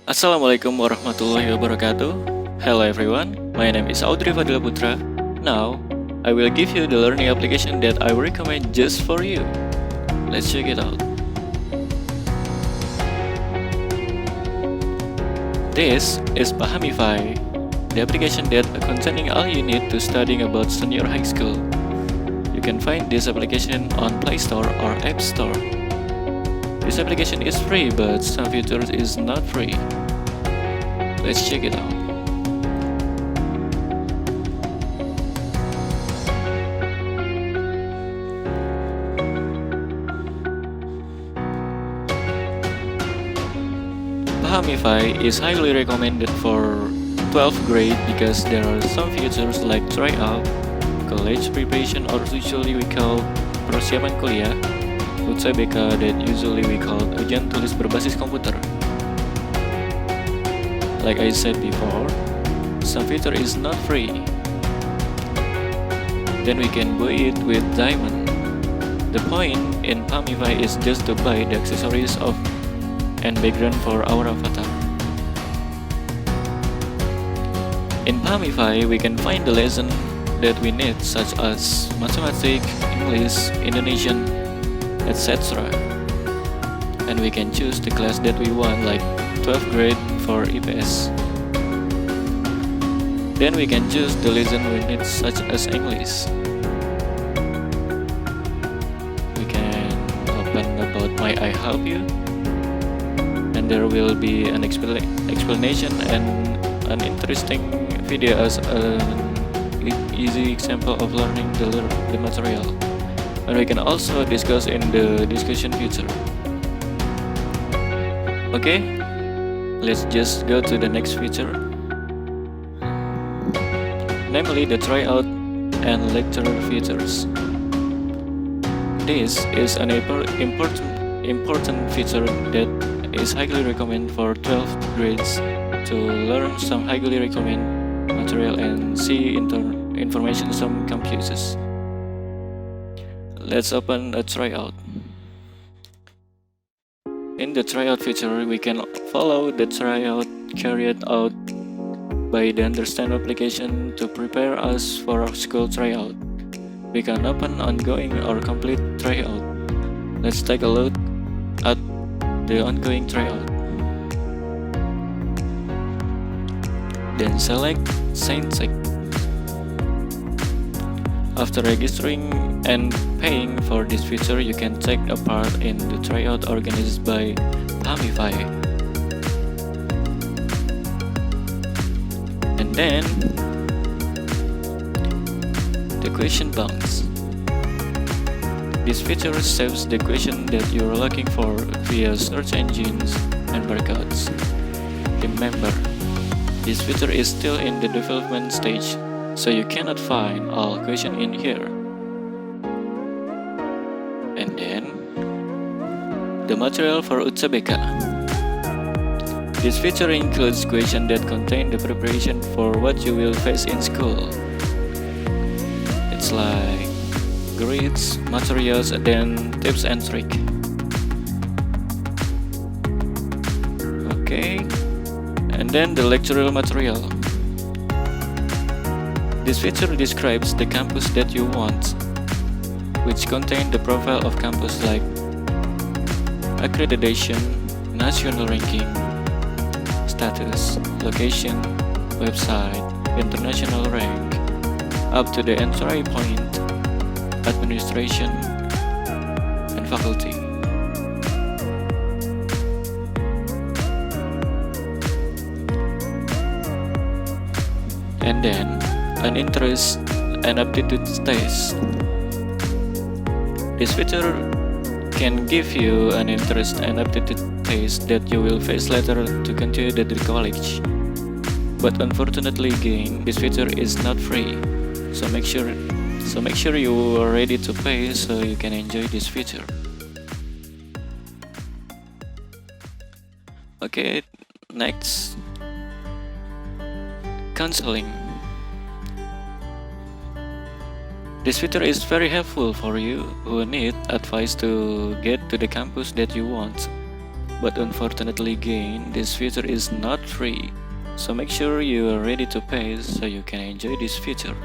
Assalamualaikum warahmatullahi wabarakatuh. Hello everyone, my name is Audry Fadila Putra. Now, I will give you the learning application that I recommend just for you. Let's check it out. This is Pahamify, the application that containing all you need to studying about senior high school. You can find this application on Play Store or App Store. This application is free, but some features is not free. Let's check it out. Pahamify is highly recommended for 12th grade because there are some features like tryout, college preparation or usually we call persiapan kuliah, UTBK that usually we call ujian tulis berbasis komputer. Like I said before, some feature is not free. Then we can buy it with diamond. The point in Pahamify is just to buy the accessories of and background for our avatar. In Pahamify, we can find the lesson that we need such as mathematics, English, Indonesian, etc. And we can choose the class that we want like 12th grade for EPS. Then we can choose the lesson we need such as English. We can open about my I help you. And there will be an explanation and an interesting video as an easy example of learning the material. And we can also discuss in the discussion feature. Okay, let's just go to the next feature, namely the tryout and lecture features. This is an important feature that is highly recommended for 12th grades to learn some highly recommended material and see information some computers. Let's open a tryout. In the tryout feature, we can follow the tryout carried out by the understand application to prepare us for our school tryout. We can open ongoing or complete tryout. Let's take a look at the ongoing tryout. Then select Send Check. After registering and paying for this feature, you can take a part in the tryout organized by Pahamify. And then the question banks. This feature saves the question that you are looking for via search engines and barcodes. Remember, this feature is still in the development stage, so you cannot find all questions in here. And then, the material for UTBK. This feature includes questions that contain the preparation for what you will face in school. It's like grades, materials, and then tips and tricks. Okay, and then the lectural material. This feature describes the campus that you want, which contain the profile of campus like accreditation, national ranking, status, location, website, international rank, up to the entry point, administration, and faculty. And then, an interest and aptitude test. This feature can give you an interest and aptitude test that you will face later to continue the college. But unfortunately again, this feature is not free. So make sure you are ready to pay so you can enjoy this feature. Okay, next. Counseling. This feature is very helpful for you who need advice to get to the campus that you want. But unfortunately again, this feature is not free. So make sure you are ready to pay so you can enjoy this feature.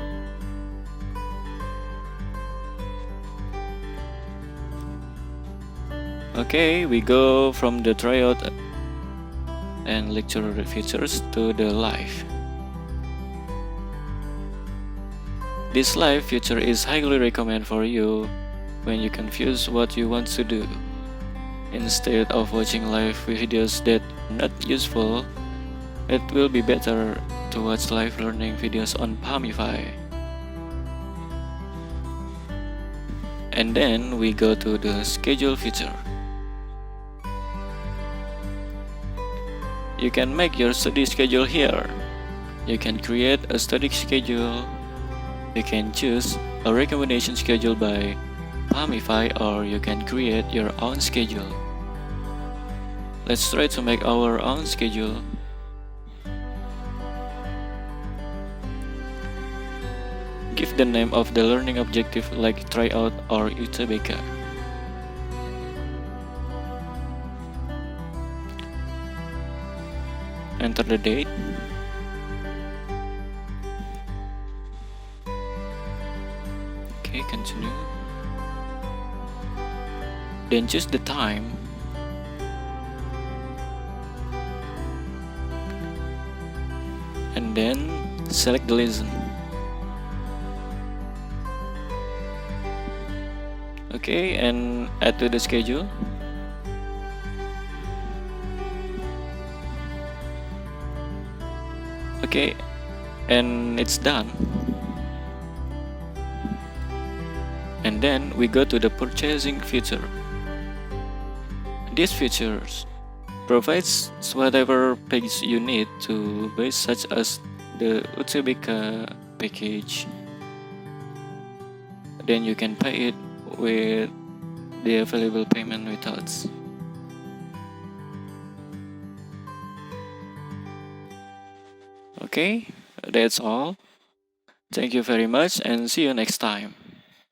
Okay, we go from the tryout and lecture features to the live. This live feature is highly recommended for you when you confuse what you want to do. Instead of watching live videos that are not useful, it will be better to watch live learning videos on Pahamify. And then we go to the schedule feature. You can make your study schedule here. You can create a study schedule. You can choose a recommendation schedule by Pahamify, or you can create your own schedule. Let's try to make our own schedule. Give the name of the learning objective like tryout or UTBK. Enter the date. Okay, continue. Then choose the time. And then select the lesson. Okay, and add to the schedule. Okay, and it's done. And then we go to the purchasing feature. These features provides whatever package you need to buy, such as the UTBK package. Then you can pay it with the available payment methods. Okay, that's all. Thank you very much and see you next time.